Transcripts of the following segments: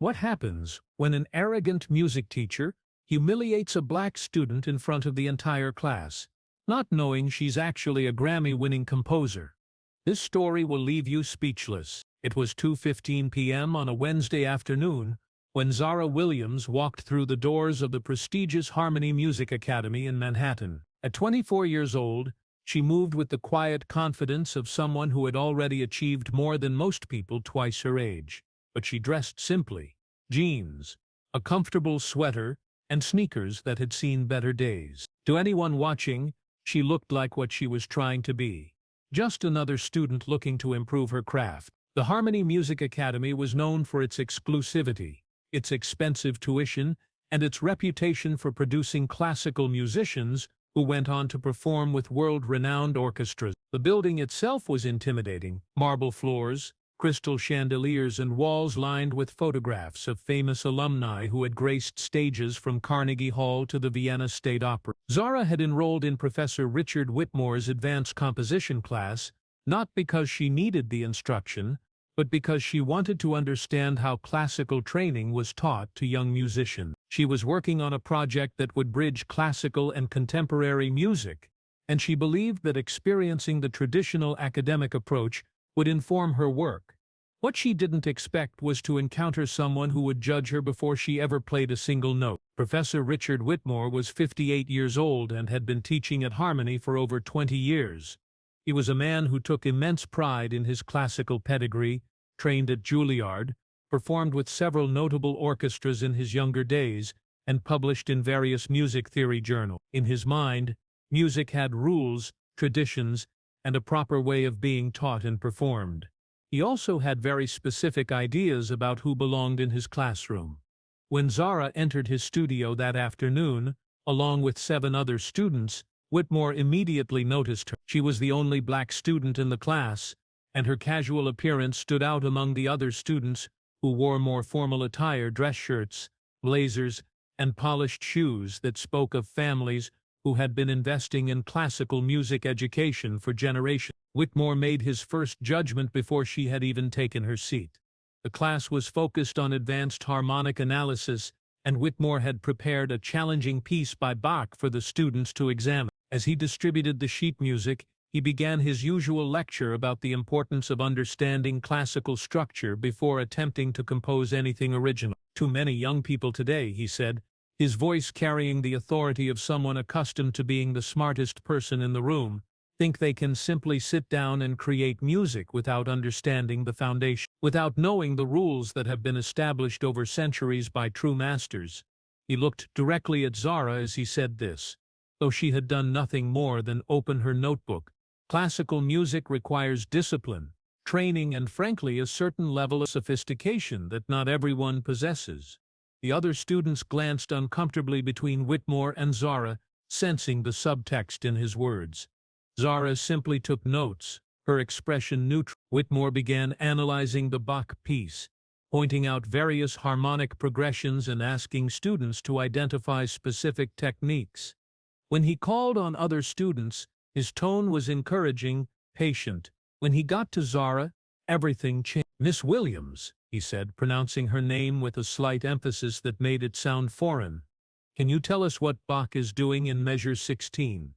What happens when an arrogant music teacher humiliates a black student in front of the entire class, not knowing she's actually a Grammy-winning composer? This story will leave you speechless. It was 2:15 p.m. on a Wednesday afternoon when Zara Williams walked through the doors of the prestigious Harmony Music Academy in Manhattan. At 24 years old, she moved with the quiet confidence of someone who had already achieved more than most people twice her age. But she dressed simply: jeans, a comfortable sweater, and sneakers that had seen better days. To anyone watching, she looked like what she was trying to be: just another student looking to improve her craft. The Harmony Music Academy was known for its exclusivity, its expensive tuition, and its reputation for producing classical musicians who went on to perform with world-renowned orchestras. The building itself was intimidating: marble floors, crystal chandeliers, and walls lined with photographs of famous alumni who had graced stages from Carnegie Hall to the Vienna State Opera. Zara had enrolled in Professor Richard Whitmore's advanced composition class, not because she needed the instruction, but because she wanted to understand how classical training was taught to young musicians. She was working on a project that would bridge classical and contemporary music, and she believed that experiencing the traditional academic approach would inform her work. What she didn't expect was to encounter someone who would judge her before she ever played a single note. Professor Richard Whitmore was 58 years old and had been teaching at Harmony for over 20 years. He was a man who took immense pride in his classical pedigree, trained at Juilliard, performed with several notable orchestras in his younger days, and published in various music theory journals. In his mind, music had rules, traditions, and a proper way of being taught and performed. He also had very specific ideas about who belonged in his classroom. When Zara entered his studio that afternoon, along with 7 other students, Whitmore immediately noticed her. She was the only black student in the class, and her casual appearance stood out among the other students who wore more formal attire: dress shirts, blazers, and polished shoes that spoke of families who had been investing in classical music education for generations. Whitmore made his first judgment before she had even taken her seat. The class was focused on advanced harmonic analysis, and Whitmore had prepared a challenging piece by Bach for the students to examine. As he distributed the sheet music, he began his usual lecture about the importance of understanding classical structure before attempting to compose anything original. Too many young people today, he said, his voice carrying the authority of someone accustomed to being the smartest person in the room, think they can simply sit down and create music without understanding the foundation, without knowing the rules that have been established over centuries by true masters. He looked directly at Zara as he said this, though she had done nothing more than open her notebook. Classical music requires discipline, training, and frankly a certain level of sophistication that not everyone possesses. The other students glanced uncomfortably between Whitmore and Zara, sensing the subtext in his words. Zara simply took notes, her expression neutral. Whitmore began analyzing the Bach piece, pointing out various harmonic progressions and asking students to identify specific techniques. When he called on other students, his tone was encouraging, patient. When he got to Zara, everything changed. "Miss Williams," he said, pronouncing her name with a slight emphasis that made it sound foreign. "Can you tell us what Bach is doing in measure 16?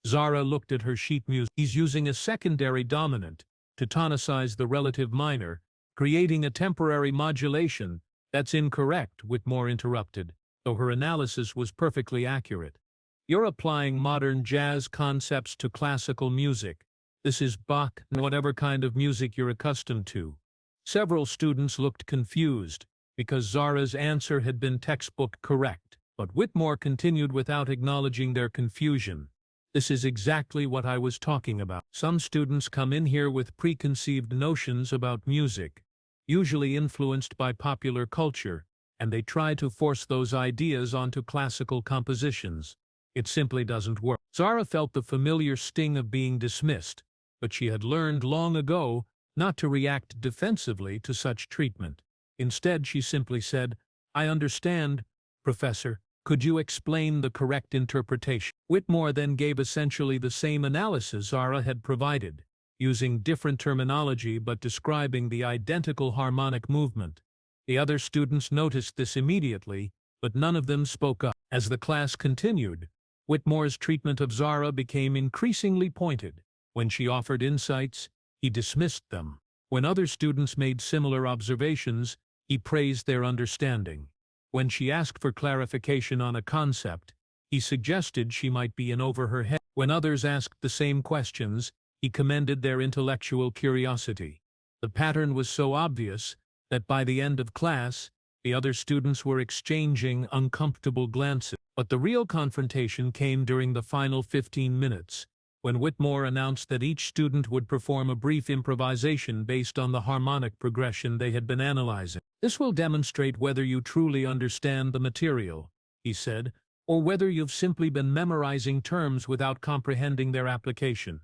Zara looked at her sheet music. "He's using a secondary dominant to tonicize the relative minor, creating a temporary modulation." "That's incorrect," Whitmore interrupted, though her analysis was perfectly accurate. "You're applying modern jazz concepts to classical music. This is Bach, whatever kind of music you're accustomed to." Several students looked confused, because Zara's answer had been textbook correct. But Whitmore continued without acknowledging their confusion. "This is exactly what I was talking about. Some students come in here with preconceived notions about music, usually influenced by popular culture, and they try to force those ideas onto classical compositions. It simply doesn't work." Zara felt the familiar sting of being dismissed, but she had learned long ago not to react defensively to such treatment. Instead, she simply said, "I understand, Professor. Could you explain the correct interpretation?" Whitmore then gave essentially the same analysis Zara had provided, using different terminology but describing the identical harmonic movement. The other students noticed this immediately, but none of them spoke up. As the class continued, Whitmore's treatment of Zara became increasingly pointed. When she offered insights, he dismissed them. When other students made similar observations, he praised their understanding. When she asked for clarification on a concept, he suggested she might be in over her head. When others asked the same questions, he commended their intellectual curiosity. The pattern was so obvious that by the end of class, the other students were exchanging uncomfortable glances. But the real confrontation came during the final 15 minutes, when Whitmore announced that each student would perform a brief improvisation based on the harmonic progression they had been analyzing. "This will demonstrate whether you truly understand the material," he said, "or whether you've simply been memorizing terms without comprehending their application."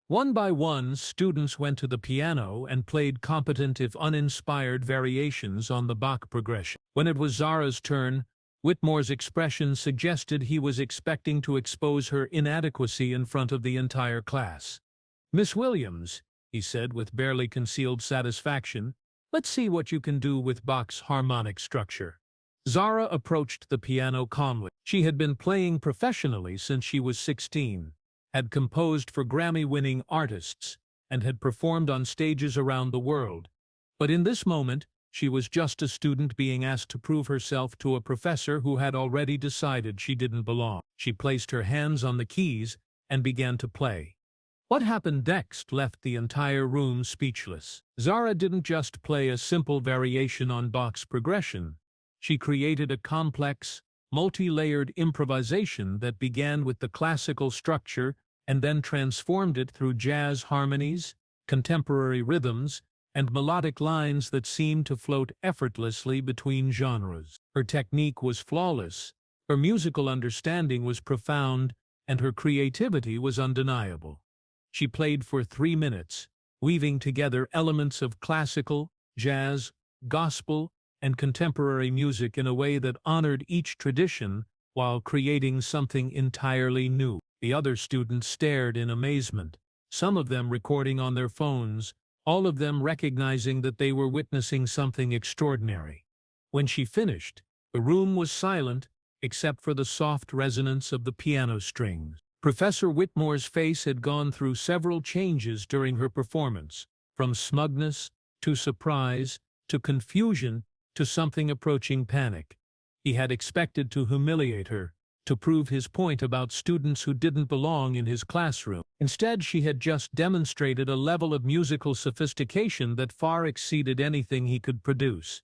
One by one, students went to the piano and played competent if uninspired variations on the Bach progression. When it was Zara's turn, Whitmore's expression suggested he was expecting to expose her inadequacy in front of the entire class. "Miss Williams," he said with barely concealed satisfaction, "let's see what you can do with Bach's harmonic structure." Zara approached the piano calmly. She had been playing professionally since she was 16, had composed for Grammy-winning artists, and had performed on stages around the world. But in this moment, she was just a student being asked to prove herself to a professor who had already decided she didn't belong. She placed her hands on the keys and began to play. What happened next left the entire room speechless. Zara didn't just play a simple variation on Bach's progression. She created a complex, multi-layered improvisation that began with the classical structure and then transformed it through jazz harmonies, contemporary rhythms, and melodic lines that seemed to float effortlessly between genres. Her technique was flawless, her musical understanding was profound, and her creativity was undeniable. She played for 3 minutes, weaving together elements of classical, jazz, gospel, and contemporary music in a way that honored each tradition while creating something entirely new. The other students stared in amazement, some of them recording on their phones, all of them recognizing that they were witnessing something extraordinary. When she finished, the room was silent except for the soft resonance of the piano strings. Professor Whitmore's face had gone through several changes during her performance, from smugness to surprise to confusion to something approaching panic. He had expected to humiliate her, to prove his point about students who didn't belong in his classroom. Instead, she had just demonstrated a level of musical sophistication that far exceeded anything he could produce.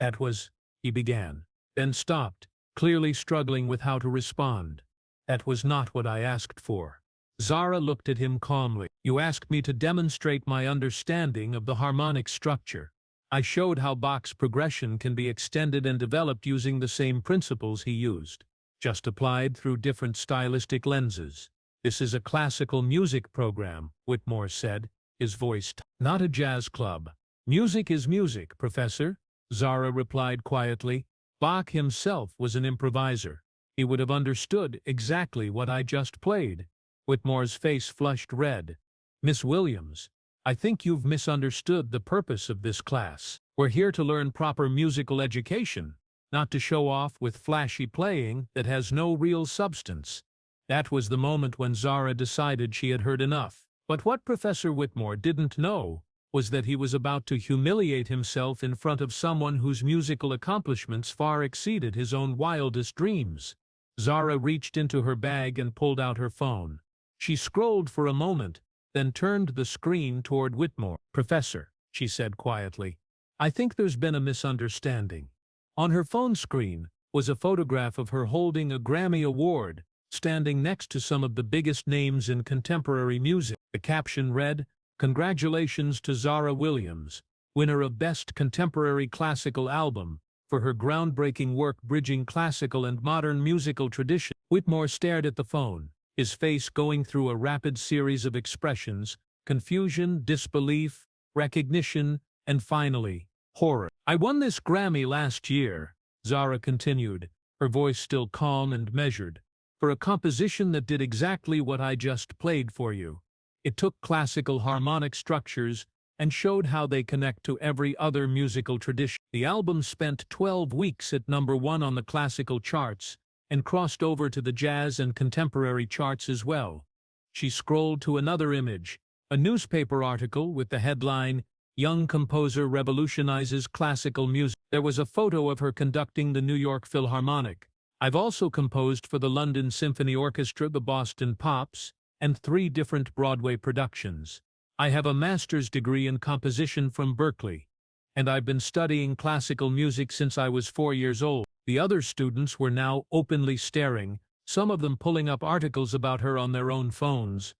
"That was," he began, then stopped, clearly struggling with how to respond. "That was not what I asked for." Zara looked at him calmly. "You asked me to demonstrate my understanding of the harmonic structure. I showed how Bach's progression can be extended and developed using the same principles he used, just applied through different stylistic lenses. This is a classical music program," Whitmore said, his voice "not a jazz club." "Music is music, Professor," Zara replied quietly. "Bach himself was an improviser. He would have understood exactly what I just played." Whitmore's face flushed red. "Miss Williams, I think you've misunderstood the purpose of this class. We're here to learn proper musical education, not to show off with flashy playing that has no real substance." That was the moment when Zara decided she had heard enough. But what Professor Whitmore didn't know was that he was about to humiliate himself in front of someone whose musical accomplishments far exceeded his own wildest dreams. Zara reached into her bag and pulled out her phone. She scrolled for a moment, then turned the screen toward Whitmore. "Professor," she said quietly, "I think there's been a misunderstanding." On her phone screen was a photograph of her holding a Grammy Award, standing next to some of the biggest names in contemporary music. The caption read, "Congratulations to Zara Williams, winner of Best Contemporary Classical Album, for her groundbreaking work bridging classical and modern musical tradition." Whitmore stared at the phone, his face going through a rapid series of expressions: confusion, disbelief, recognition, and finally, horror. "I won this Grammy last year," Zara continued, her voice still calm and measured, "for a composition that did exactly what I just played for you. It took classical harmonic structures and showed how they connect to every other musical tradition. The album spent 12 weeks at #1 on the classical charts and crossed over to the jazz and contemporary charts as well. She scrolled to another image, a newspaper article with the headline, "Young Composer Revolutionizes Classical Music." There was a photo of her conducting the New York Philharmonic. "I've also composed for the London Symphony Orchestra, the Boston Pops, and 3 different Broadway productions. I have a master's degree in composition from Berkeley, and I've been studying classical music since I was 4 years old." The other students were now openly staring, some of them pulling up articles about her on their own phones.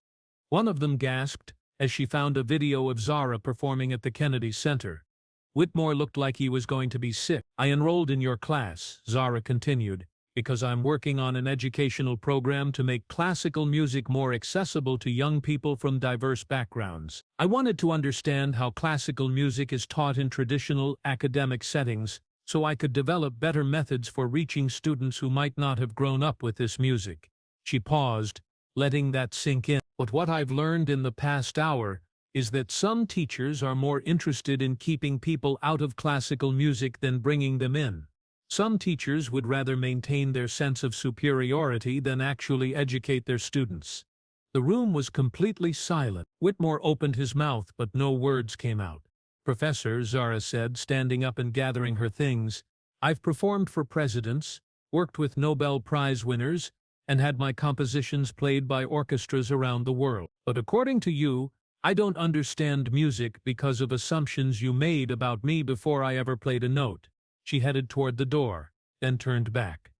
One of them gasped as she found a video of Zara performing at the Kennedy Center. Whitmore looked like he was going to be sick. "I enrolled in your class," Zara continued, "because I'm working on an educational program to make classical music more accessible to young people from diverse backgrounds. I wanted to understand how classical music is taught in traditional academic settings, so I could develop better methods for reaching students who might not have grown up with this music." She paused, letting that sink in. "But what I've learned in the past hour is that some teachers are more interested in keeping people out of classical music than bringing them in. Some teachers would rather maintain their sense of superiority than actually educate their students." The room was completely silent. Whitmore opened his mouth, but no words came out. "Professor," Zara said, standing up and gathering her things, "I've performed for presidents, worked with Nobel Prize winners, and had my compositions played by orchestras around the world. But according to you, I don't understand music because of assumptions you made about me before I ever played a note." She headed toward the door, then turned back.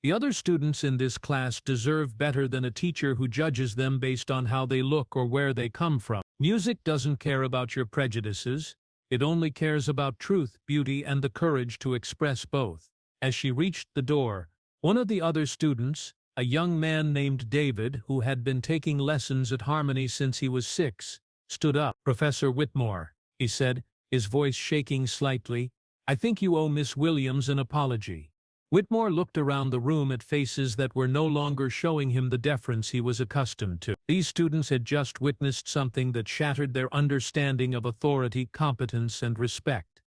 "The other students in this class deserve better than a teacher who judges them based on how they look or where they come from. Music doesn't care about your prejudices. It only cares about truth, beauty, and the courage to express both." As she reached the door, one of the other students, a young man named David who had been taking lessons at Harmony since he was 6, stood up. "Professor Whitmore," he said, his voice shaking slightly, "I think you owe Miss Williams an apology." Whitmore looked around the room at faces that were no longer showing him the deference he was accustomed to. These students had just witnessed something that shattered their understanding of authority, competence, and respect.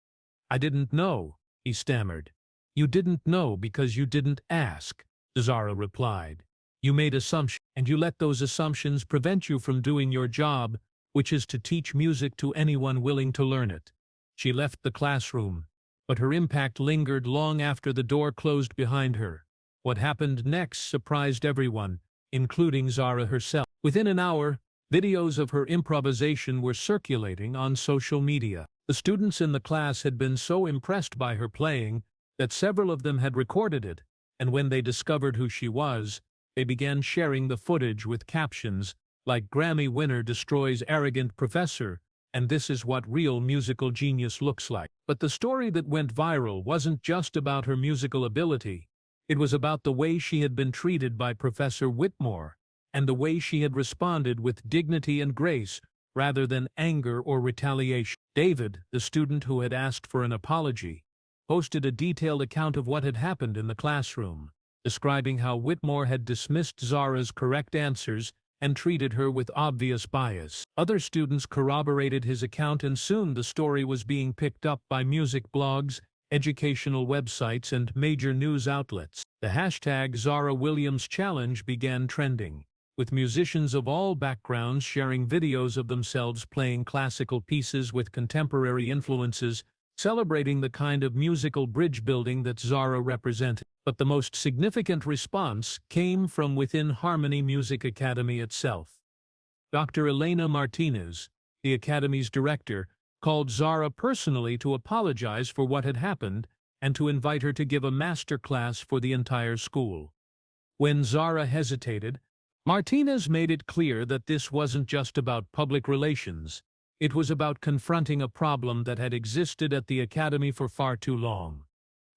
"I didn't know," he stammered. "You didn't know because you didn't ask," Zara replied. "You made assumptions, and you let those assumptions prevent you from doing your job, which is to teach music to anyone willing to learn it." She left the classroom, but her impact lingered long after the door closed behind her. What happened next surprised everyone, including Zara herself. Within an hour, videos of her improvisation were circulating on social media. The students in the class had been so impressed by her playing that several of them had recorded it, and when they discovered who she was, they began sharing the footage with captions like "Grammy winner destroys arrogant professor," and "This is what real musical genius looks like." But the story that went viral wasn't just about her musical ability. It was about the way she had been treated by Professor Whitmore, and the way she had responded with dignity and grace rather than anger or retaliation. David, the student who had asked for an apology, posted a detailed account of what had happened in the classroom, describing how Whitmore had dismissed Zara's correct answers and treated her with obvious bias. Other students corroborated his account, and soon the story was being picked up by music blogs, educational websites, and major news outlets. The hashtag Zara Williams Challenge began trending, with musicians of all backgrounds sharing videos of themselves playing classical pieces with contemporary influences, celebrating the kind of musical bridge building that Zara represented. But the most significant response came from within Harmony Music Academy itself. Dr. Elena Martinez, the Academy's director, called Zara personally to apologize for what had happened and to invite her to give a master class for the entire school. When Zara hesitated, Martinez made it clear that this wasn't just about public relations. It was about confronting a problem that had existed at the Academy for far too long.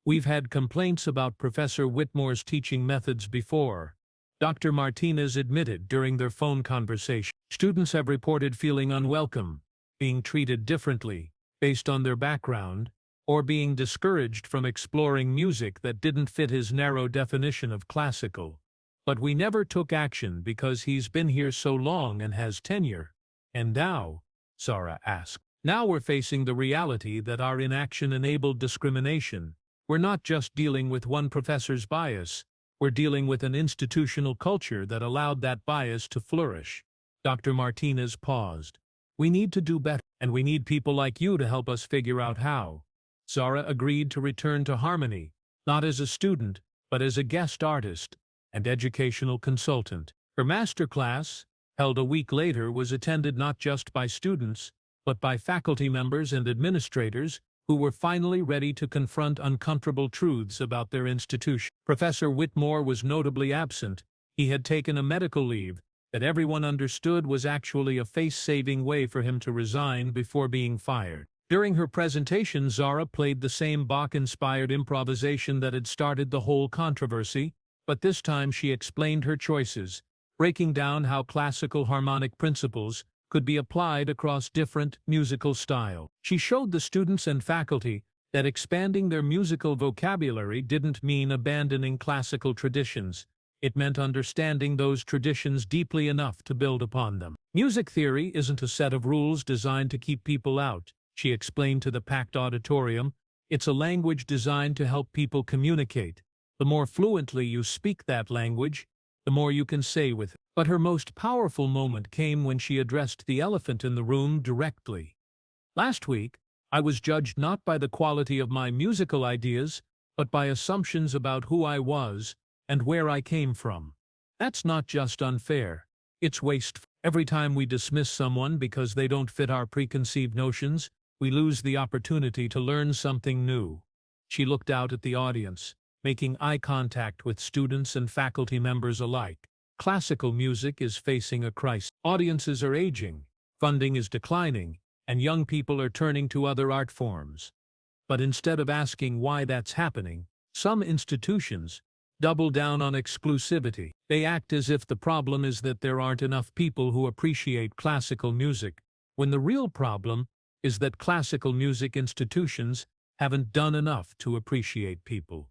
"We've had complaints about Professor Whitmore's teaching methods before," Dr. Martinez admitted during their phone conversation. "Students have reported feeling unwelcome, being treated differently based on their background, or being discouraged from exploring music that didn't fit his narrow definition of classical. But we never took action because he's been here so long and has tenure." "And now?" Zara asked. Now we're facing the reality that our inaction enabled discrimination. We're not just dealing with one professor's bias, we're dealing with an institutional culture that allowed that bias to flourish. Dr. Martinez paused. We need to do better, and we need people like you to help us figure out how. Zara agreed to return to Harmony, not as a student, but as a guest artist and educational consultant. Her masterclass, held a week later, was attended not just by students, but by faculty members and administrators who were finally ready to confront uncomfortable truths about their institution. Professor Whitmore was notably absent. He had taken a medical leave that everyone understood was actually a face-saving way for him to resign before being fired. During her presentation, Zara played the same Bach-inspired improvisation that had started the whole controversy, but this time she explained her choices, breaking down how classical harmonic principles could be applied across different musical styles. She showed the students and faculty that expanding their musical vocabulary didn't mean abandoning classical traditions. It meant understanding those traditions deeply enough to build upon them. Music theory isn't a set of rules designed to keep people out, she explained to the packed auditorium. It's a language designed to help people communicate. The more fluently you speak that language, the more you can say with it. But her most powerful moment came when she addressed the elephant in the room directly. Last week, I was judged not by the quality of my musical ideas, but by assumptions about who I was and where I came from. That's not just unfair, it's wasteful. Every time we dismiss someone because they don't fit our preconceived notions, we lose the opportunity to learn something new. She looked out at the audience, making eye contact with students and faculty members alike. Classical music is facing a crisis. Audiences are aging, funding is declining, and young people are turning to other art forms. But instead of asking why that's happening, some institutions double down on exclusivity. They act as if the problem is that there aren't enough people who appreciate classical music, when the real problem is that classical music institutions haven't done enough to appreciate people.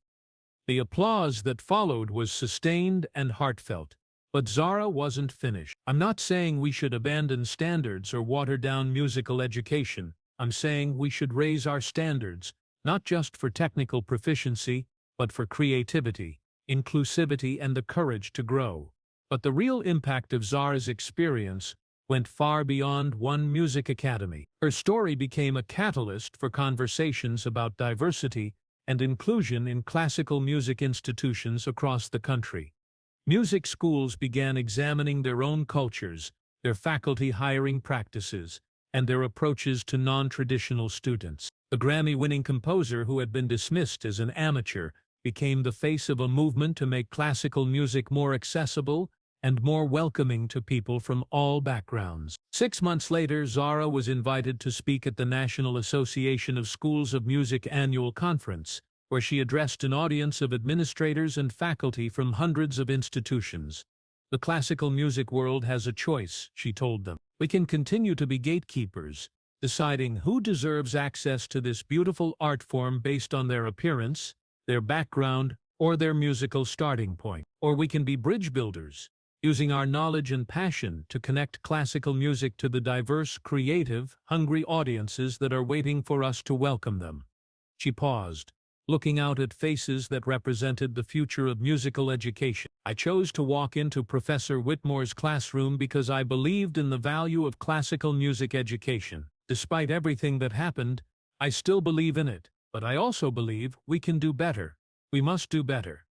The applause that followed was sustained and heartfelt. But Zara wasn't finished. I'm not saying we should abandon standards or water down musical education. I'm saying we should raise our standards, not just for technical proficiency, but for creativity, inclusivity, and the courage to grow. But the real impact of Zara's experience went far beyond one music academy. Her story became a catalyst for conversations about diversity and inclusion in classical music institutions across the country. Music schools began examining their own cultures, their faculty hiring practices, and their approaches to non-traditional students. The Grammy-winning composer who had been dismissed as an amateur became the face of a movement to make classical music more accessible and more welcoming to people from all backgrounds. 6 months later, Zara was invited to speak at the National Association of Schools of Music annual conference, where she addressed an audience of administrators and faculty from hundreds of institutions. The classical music world has a choice, she told them. We can continue to be gatekeepers, deciding who deserves access to this beautiful art form based on their appearance, their background, or their musical starting point. Or we can be bridge builders, using our knowledge and passion to connect classical music to the diverse, creative, hungry audiences that are waiting for us to welcome them. She paused, looking out at faces that represented the future of musical education. I chose to walk into Professor Whitmore's classroom because I believed in the value of classical music education. Despite everything that happened, I still believe in it, but I also believe we can do better. We must do better.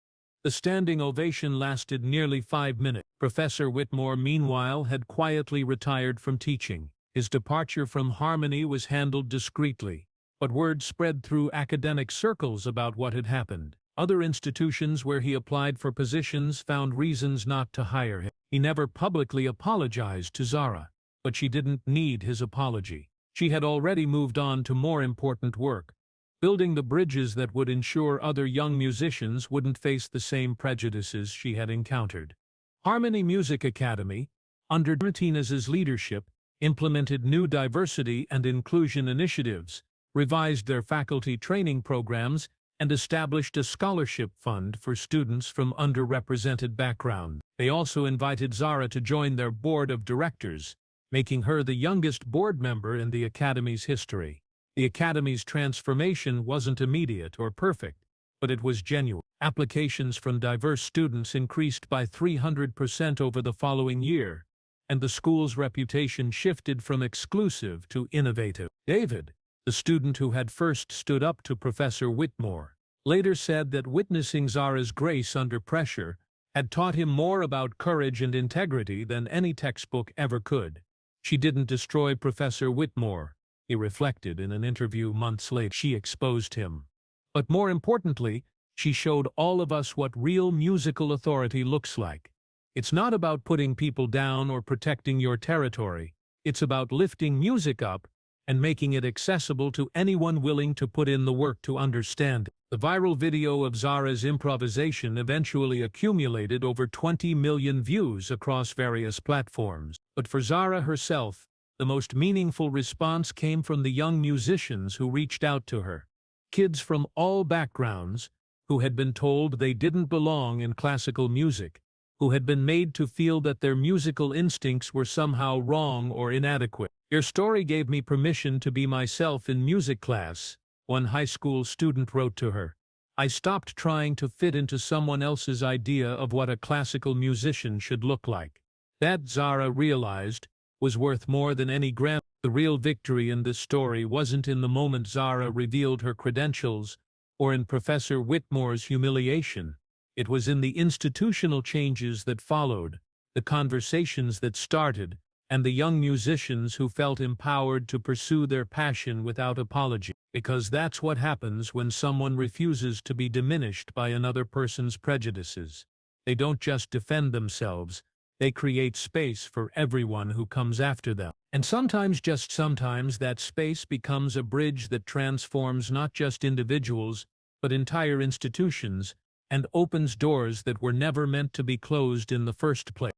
The standing ovation lasted nearly 5 minutes. Professor Whitmore, meanwhile, had quietly retired from teaching. His departure from Harmony was handled discreetly, but word spread through academic circles about what had happened. Other institutions where he applied for positions found reasons not to hire him. He never publicly apologized to Zara, but she didn't need his apology. She had already moved on to more important work, building the bridges that would ensure other young musicians wouldn't face the same prejudices she had encountered. Harmony Music Academy, under Martinez's leadership, implemented new diversity and inclusion initiatives, revised their faculty training programs, and established a scholarship fund for students from underrepresented backgrounds. They also invited Zara to join their board of directors, making her the youngest board member in the Academy's history. The Academy's transformation wasn't immediate or perfect, but it was genuine. Applications from diverse students increased by 300% over the following year, and the school's reputation shifted from exclusive to innovative. David, the student who had first stood up to Professor Whitmore, later said that witnessing Zara's grace under pressure had taught him more about courage and integrity than any textbook ever could. She didn't destroy Professor Whitmore, he reflected in an interview months later. She exposed him. But more importantly, she showed all of us what real musical authority looks like. It's not about putting people down or protecting your territory. It's about lifting music up and making it accessible to anyone willing to put in the work to understand it. The viral video of Zara's improvisation eventually accumulated over 20 million views across various platforms. But for Zara herself, the most meaningful response came from the young musicians who reached out to her. Kids from all backgrounds, who had been told they didn't belong in classical music, who had been made to feel that their musical instincts were somehow wrong or inadequate. "Your story gave me permission to be myself in music class," one high school student wrote to her. "I stopped trying to fit into someone else's idea of what a classical musician should look like." That, Zara realized, was worth more than any Grammy. The real victory in this story wasn't in the moment Zara revealed her credentials or in Professor Whitmore's humiliation. It was in the institutional changes that followed, the conversations that started, and the young musicians who felt empowered to pursue their passion without apology. Because that's what happens when someone refuses to be diminished by another person's prejudices. They don't just defend themselves, they create space for everyone who comes after them. And sometimes, just sometimes, that space becomes a bridge that transforms not just individuals, but entire institutions, and opens doors that were never meant to be closed in the first place.